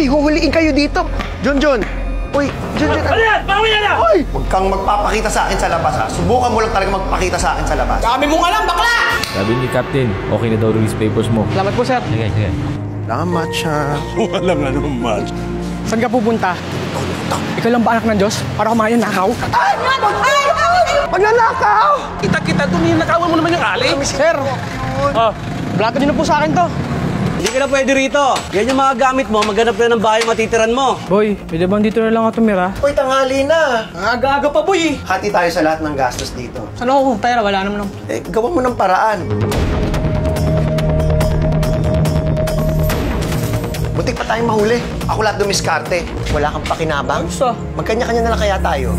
Uy, huhuliin kayo dito. John. Uy, John. Ano yan? Bawi yan na! Uy! Huwag kang magpapakita sa akin sa labas, ha? Subukan mo lang talaga magpakita sa akin sa labas. Dami mong alam, bakla! Sabi ni Captain, okay na daw release papers mo. Salamat po, sir. Sige. Salamat siya. Walang ano man. Saan ka pupunta? Ikaw lang ba anak ng Diyos? Para kumain nakaw? Ay! Magnanakaw! Kita doon, nakawan mo naman yung ali. Sir! Blato niyo na po sa akin to. Hindi ka na pwede rito. Yan yung mga gamit mo, maghanap ka ng bahay matitiran mo. Boy, pwede bang dito na lang ako tumira? Uy, tanghali na. Aga-aga pa, boy. Hati tayo sa lahat ng gastos dito. Saan ako kung pera? Wala naman ako. Gawa mo ng paraan. Butik pa tayong mahuli. Ako lahat dumiskarte. Wala kang pakinabang. Ayos ah. Magkanya-kanya na lang kaya tayo.